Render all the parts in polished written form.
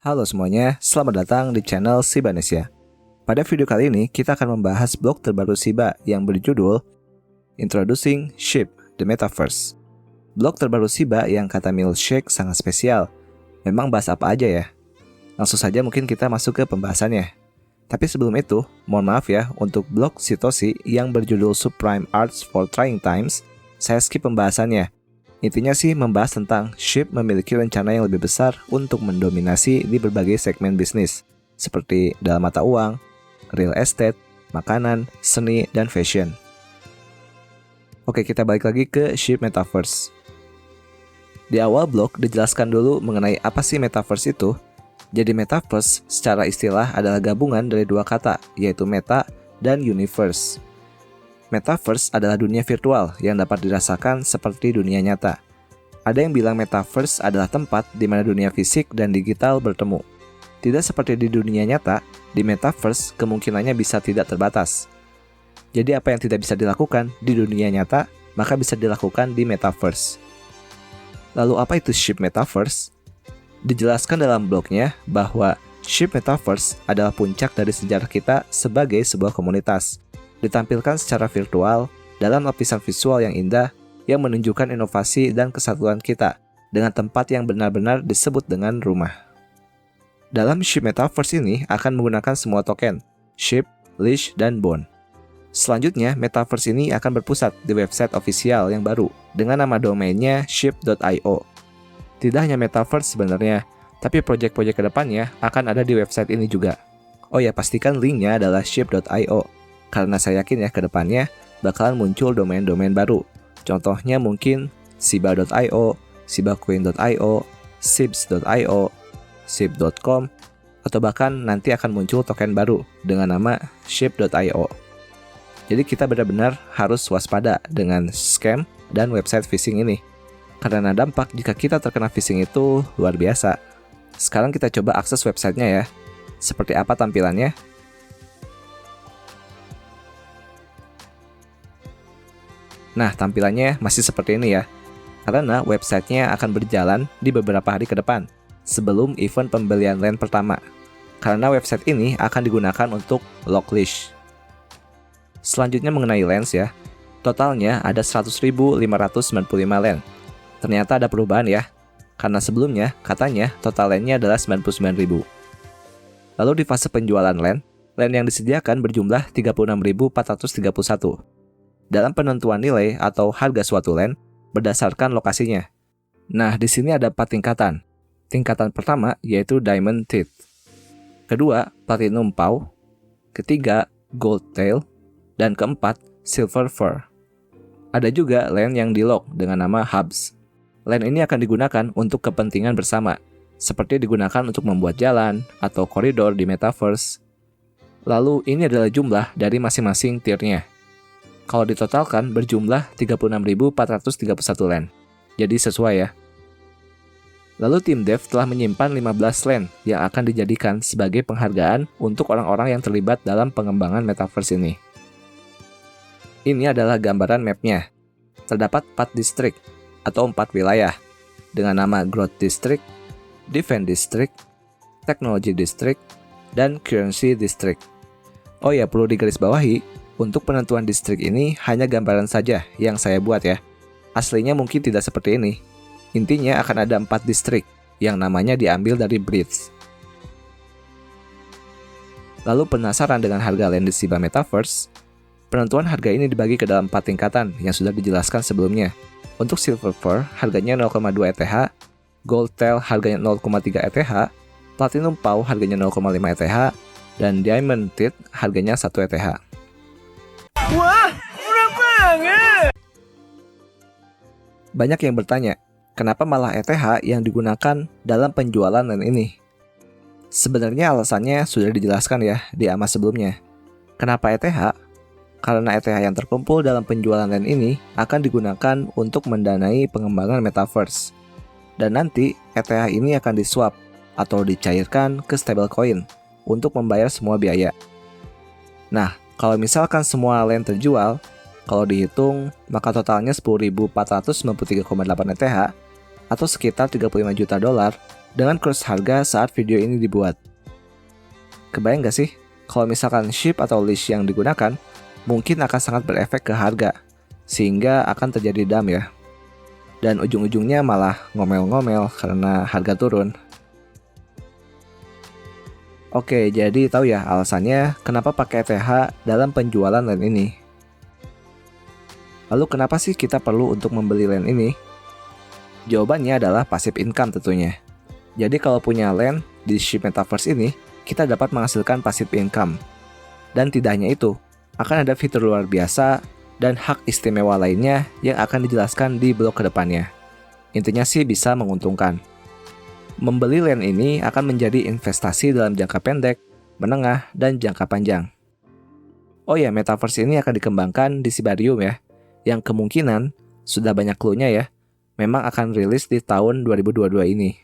Halo semuanya, selamat datang di channel Sibanesia. Pada video kali ini, kita akan membahas blog terbaru Shiba yang berjudul Introducing SHIB, The Metaverse. Blog terbaru Shiba yang kata Milkshake sangat spesial. Memang bahas apa aja ya? Langsung saja mungkin kita masuk ke pembahasannya. Tapi sebelum itu, mohon maaf ya untuk blog Sitoshi yang berjudul Subprime Arts for Trying Times, saya skip pembahasannya. Intinya sih membahas tentang SHIB memiliki rencana yang lebih besar untuk mendominasi di berbagai segmen bisnis, seperti dalam mata uang, real estate, makanan, seni, dan fashion. Oke, kita balik lagi ke SHIB Metaverse. Di awal blog dijelaskan dulu mengenai apa sih Metaverse itu. Jadi Metaverse secara istilah adalah gabungan dari dua kata, yaitu meta dan universe. Metaverse adalah dunia virtual yang dapat dirasakan seperti dunia nyata. Ada yang bilang Metaverse adalah tempat di mana dunia fisik dan digital bertemu. Tidak seperti di dunia nyata, di Metaverse kemungkinannya bisa tidak terbatas. Jadi apa yang tidak bisa dilakukan di dunia nyata, maka bisa dilakukan di Metaverse. Lalu apa itu SHIB Metaverse? Dijelaskan dalam blognya bahwa SHIB Metaverse adalah puncak dari sejarah kita sebagai sebuah komunitas. Ditampilkan secara virtual dalam lapisan visual yang indah yang menunjukkan inovasi dan kesatuan kita dengan tempat yang benar-benar disebut dengan rumah. Dalam SHIB Metaverse ini akan menggunakan semua token, SHIB, Leash, dan Bond. Selanjutnya, Metaverse ini akan berpusat di website official yang baru dengan nama domainnya shib.io. Tidak hanya Metaverse sebenarnya, tapi proyek-proyek kedepannya akan ada di website ini juga. Oh ya, pastikan linknya adalah shib.io. Karena saya yakin ya ke depannya bakalan muncul domain-domain baru. Contohnya mungkin shiba.io, shibacoin.io, shibs.io, shib.com, atau bahkan nanti akan muncul token baru dengan nama shib.io. Jadi kita benar-benar harus waspada dengan scam dan website phishing ini. Karena dampak jika kita terkena phishing itu luar biasa. Sekarang kita coba akses websitenya ya. Seperti apa tampilannya? Nah, tampilannya masih seperti ini ya, karena websitenya akan berjalan di beberapa hari ke depan, sebelum event pembelian LAN pertama. Karena website ini akan digunakan untuk lock leash. Selanjutnya mengenai LANs ya, totalnya ada 100.595 LAN. Ternyata ada perubahan ya, karena sebelumnya katanya total LAN-nya adalah 99.000. Lalu di fase penjualan LAN yang disediakan berjumlah 36.431. Dalam penentuan nilai atau harga suatu LAN berdasarkan lokasinya. Nah, di sini ada 4 tingkatan. Tingkatan pertama yaitu Diamond Teeth. Kedua, Platinum Paw. Ketiga, Gold Tail. Dan keempat, Silver Fur. Ada juga LAN yang di-lock dengan nama Hubs. LAN ini akan digunakan untuk kepentingan bersama, seperti digunakan untuk membuat jalan atau koridor di Metaverse. Lalu ini adalah jumlah dari masing-masing tier-nya. Kalau ditotalkan berjumlah 36.431 LAN. Jadi sesuai ya. Lalu tim dev telah menyimpan 15 LAN yang akan dijadikan sebagai penghargaan untuk orang-orang yang terlibat dalam pengembangan Metaverse ini. Ini adalah gambaran mapnya. Terdapat 4 distrik atau 4 wilayah dengan nama Growth District, Defense District, Technology District, dan Currency District. Oh ya, perlu digarisbawahi, untuk penentuan distrik ini hanya gambaran saja yang saya buat ya. Aslinya mungkin tidak seperti ini. Intinya akan ada 4 distrik yang namanya diambil dari Breeds. Lalu penasaran dengan harga LAN di Shiba Metaverse? Penentuan harga ini dibagi ke dalam 4 tingkatan yang sudah dijelaskan sebelumnya. Untuk Silver Fur harganya 0,2 ETH, Gold Tail harganya 0,3 ETH, Platinum Paw harganya 0,5 ETH, dan Diamond Teeth harganya 1 ETH. Wah, murah banget! Banyak yang bertanya, kenapa malah ETH yang digunakan dalam penjualan LAN ini? Sebenarnya alasannya sudah dijelaskan ya di AMA sebelumnya. Kenapa ETH? Karena ETH yang terkumpul dalam penjualan LAN ini akan digunakan untuk mendanai pengembangan Metaverse. Dan nanti ETH ini akan diswap atau dicairkan ke stablecoin untuk membayar semua biaya. Nah, kalau misalkan semua LAN terjual, kalau dihitung, maka totalnya 10.493,8 ETH atau sekitar $35 juta dengan kurs harga saat video ini dibuat. Kebayang gak sih, kalau misalkan ship atau leash yang digunakan, mungkin akan sangat berefek ke harga, sehingga akan terjadi dump ya. Dan ujung-ujungnya malah ngomel-ngomel karena harga turun. Oke, jadi tahu ya alasannya kenapa pakai ETH dalam penjualan LAN ini. Lalu kenapa sih kita perlu untuk membeli LAN ini? Jawabannya adalah passive income tentunya. Jadi kalau punya LAN di SHIB Metaverse ini, kita dapat menghasilkan passive income. Dan tidak hanya itu, akan ada fitur luar biasa dan hak istimewa lainnya yang akan dijelaskan di blog kedepannya. Intinya sih bisa menguntungkan. Membeli LAN ini akan menjadi investasi dalam jangka pendek, menengah, dan jangka panjang. Oh ya, Metaverse ini akan dikembangkan di Sibarium ya, yang kemungkinan sudah banyak clue-nya ya, memang akan rilis di tahun 2022 ini.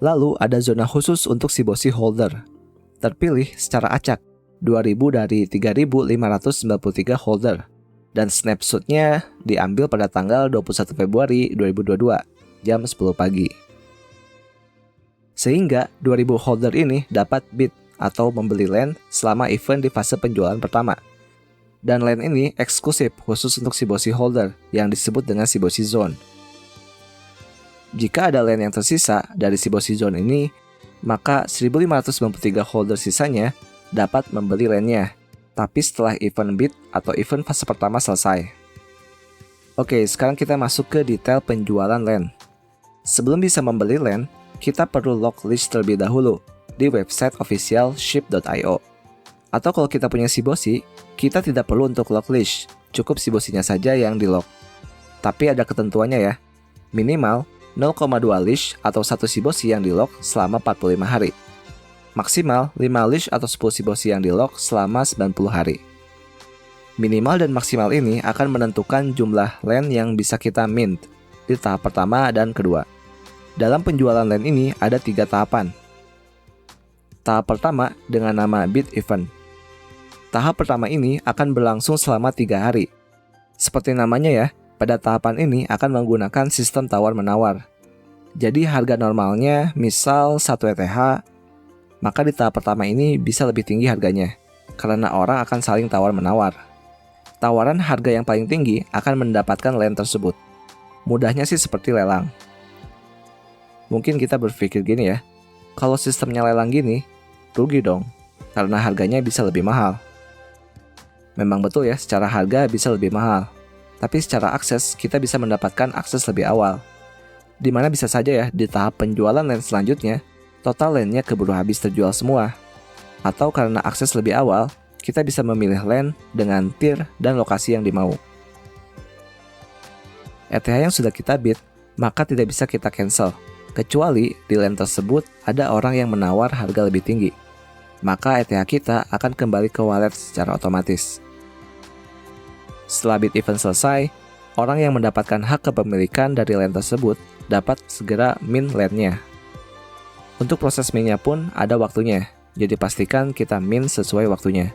Lalu ada zona khusus untuk Shiboshi holder, terpilih secara acak, 2.000 dari 3.593 holder. Dan snapshotnya diambil pada tanggal 21 Februari 2022, jam 10 pagi. Sehingga 2000 holder ini dapat bid atau membeli LAN selama event di fase penjualan pertama. Dan LAN ini eksklusif khusus untuk Shiboshi holder yang disebut dengan Shiboshi Zone. Jika ada LAN yang tersisa dari Shiboshi Zone ini, maka 1593 holder sisanya dapat membeli LAN-nya, tapi setelah event bid atau event fase pertama selesai. Oke, sekarang kita masuk ke detail penjualan LAN. Sebelum bisa membeli LAN, kita perlu lock list terlebih dahulu di website official ship.io. Atau kalau kita punya Shiboshi, kita tidak perlu untuk lock list, cukup Shiboshinya saja yang di lock. Tapi ada ketentuannya ya, minimal 0,2 list atau 1 Shiboshi yang di lock selama 45 hari. Maksimal 5 leash atau 10 Shiboshi yang di-lock selama 90 hari. Minimal dan maksimal ini akan menentukan jumlah LAN yang bisa kita mint di tahap pertama dan kedua. Dalam penjualan LAN ini ada 3 tahapan. Tahap pertama dengan nama bid event. Tahap pertama ini akan berlangsung selama 3 hari. Seperti namanya ya, pada tahapan ini akan menggunakan sistem tawar-menawar. Jadi harga normalnya misal 1 ETH, maka di tahap pertama ini bisa lebih tinggi harganya, karena orang akan saling tawar-menawar. Tawaran harga yang paling tinggi akan mendapatkan LAN tersebut. Mudahnya sih seperti lelang. Mungkin kita berpikir gini ya, kalau sistemnya lelang gini, rugi dong, karena harganya bisa lebih mahal. Memang betul ya, secara harga bisa lebih mahal, tapi secara akses kita bisa mendapatkan akses lebih awal. Dimana bisa saja ya, di tahap penjualan LAN selanjutnya, total LAN-nya keburu habis terjual semua. Atau karena akses lebih awal, kita bisa memilih LAN dengan tier dan lokasi yang dimau. ETH yang sudah kita bid, maka tidak bisa kita cancel, kecuali di LAN tersebut ada orang yang menawar harga lebih tinggi. Maka ETH kita akan kembali ke wallet secara otomatis. Setelah bid event selesai, orang yang mendapatkan hak kepemilikan dari LAN tersebut dapat segera mint LAN-nya. Untuk proses mint-nya pun ada waktunya, jadi pastikan kita mint sesuai waktunya.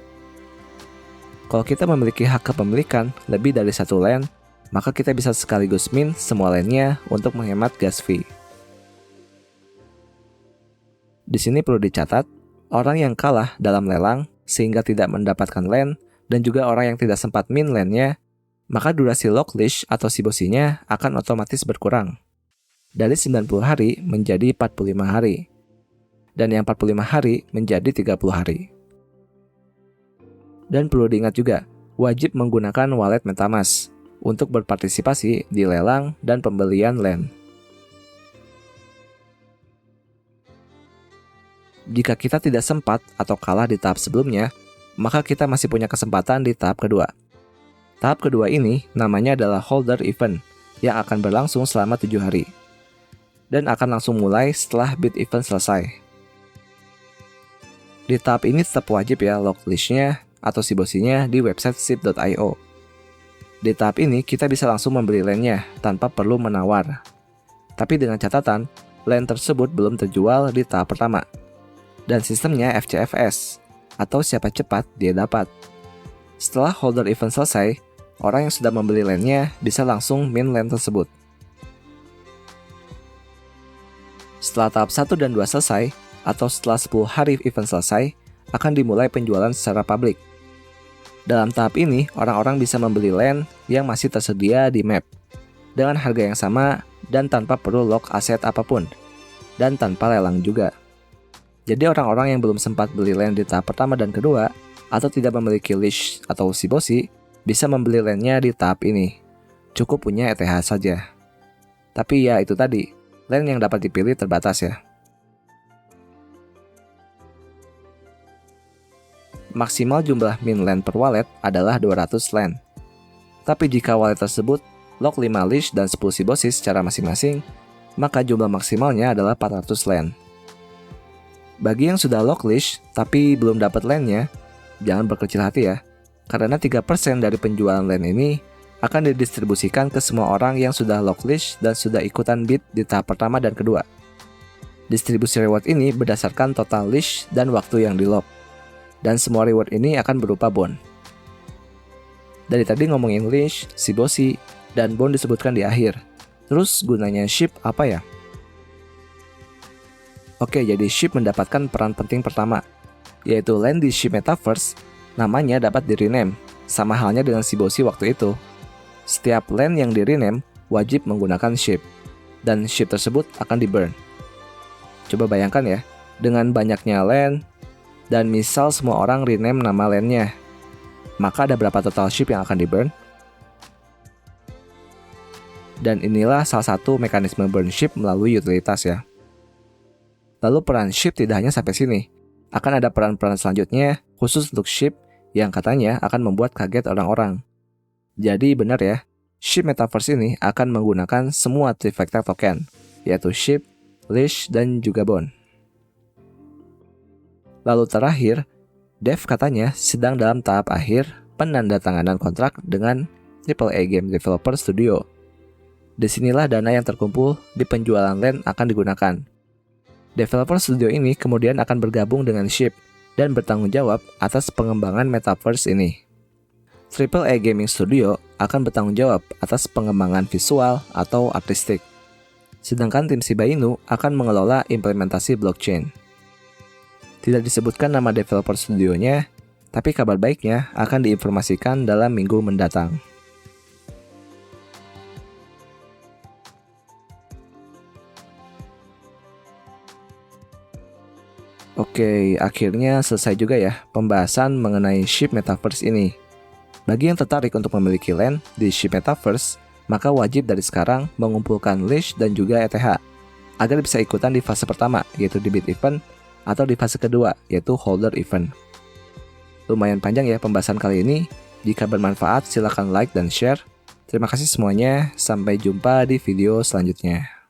Kalau kita memiliki hak kepemilikan lebih dari 1 LAN, maka kita bisa sekaligus mint semua LAN-nya untuk menghemat gas fee. Di sini perlu dicatat, orang yang kalah dalam lelang sehingga tidak mendapatkan LAN dan juga orang yang tidak sempat mint LAN-nya, maka durasi lock list atau Shiboshinya akan otomatis berkurang dari 90 hari menjadi 45 hari. Dan yang 45 hari menjadi 30 hari. Dan perlu diingat juga, wajib menggunakan wallet MetaMask untuk berpartisipasi di lelang dan pembelian LAN. Jika kita tidak sempat atau kalah di tahap sebelumnya, maka kita masih punya kesempatan di tahap kedua. Tahap kedua ini namanya adalah holder event yang akan berlangsung selama 7 hari. Dan akan langsung mulai setelah bid event selesai. Di tahap ini tetap wajib ya lock list-nya atau Shiboshinya di website ship.io. Di tahap ini kita bisa langsung membeli LAN-nya tanpa perlu menawar. Tapi dengan catatan, LAN tersebut belum terjual di tahap pertama. Dan sistemnya FCFS atau siapa cepat dia dapat. Setelah holder event selesai, orang yang sudah membeli LAN-nya bisa langsung mint LAN tersebut. Setelah tahap 1 dan 2 selesai, atau setelah 10 hari event selesai, akan dimulai penjualan secara publik. Dalam tahap ini, orang-orang bisa membeli land yang masih tersedia di map dengan harga yang sama dan tanpa perlu lock aset apapun, dan tanpa lelang juga. Jadi orang-orang yang belum sempat beli land di tahap pertama dan kedua, atau tidak memiliki leash atau Shiboshi, bisa membeli landnya di tahap ini. Cukup punya ETH saja. Tapi ya itu tadi, land yang dapat dipilih terbatas ya. Maksimal jumlah min land per wallet adalah 200 land. Tapi jika wallet tersebut lock 5 leash dan 10 Shiboshi secara masing-masing, maka jumlah maksimalnya adalah 400 land. Bagi yang sudah lock leash tapi belum dapat landnya, jangan berkecil hati ya, karena 3% dari penjualan land ini akan didistribusikan ke semua orang yang sudah lock leash dan sudah ikutan bid di tahap pertama dan kedua. Distribusi reward ini berdasarkan total leash dan waktu yang di lock. Dan semua reward ini akan berupa bond. Dari tadi ngomongin leash, Shiboshi, dan bond disebutkan di akhir. Terus gunanya SHIB apa ya? Oke, jadi SHIB mendapatkan peran penting pertama, yaitu land di SHIB Metaverse, namanya dapat di-rename, sama halnya dengan Shiboshi waktu itu. Setiap land yang di-rename wajib menggunakan SHIB, dan SHIB tersebut akan di-burn. Coba bayangkan ya, dengan banyaknya land, dan misal semua orang rename nama landnya, maka ada berapa total SHIB yang akan di-burn? Dan inilah salah satu mekanisme burn SHIB melalui utilitas ya. Lalu peran SHIB tidak hanya sampai sini. Akan ada peran-peran selanjutnya khusus untuk SHIB yang katanya akan membuat kaget orang-orang. Jadi benar ya, SHIB Metaverse ini akan menggunakan semua trifecta token, yaitu SHIB, leash, dan juga bond. Lalu terakhir, Dev katanya sedang dalam tahap akhir penandatanganan kontrak dengan AAA Game Developer Studio. Disinilah dana yang terkumpul di penjualan land akan digunakan. Developer studio ini kemudian akan bergabung dengan SHIB dan bertanggung jawab atas pengembangan Metaverse ini. AAA Gaming Studio akan bertanggung jawab atas pengembangan visual atau artistik. Sedangkan tim Shiba Inu akan mengelola implementasi blockchain. Tidak disebutkan nama developer studionya, tapi kabar baiknya akan diinformasikan dalam minggu mendatang. Oke, akhirnya selesai juga ya pembahasan mengenai SHIB Metaverse ini. Bagi yang tertarik untuk memiliki land di SHIB Metaverse, maka wajib dari sekarang mengumpulkan leash dan juga ETH agar bisa ikutan di fase pertama, yaitu di bid event, atau di fase kedua, yaitu holder event. Lumayan panjang ya pembahasan kali ini. Jika bermanfaat, silakan like dan share. Terima kasih semuanya. Sampai jumpa di video selanjutnya.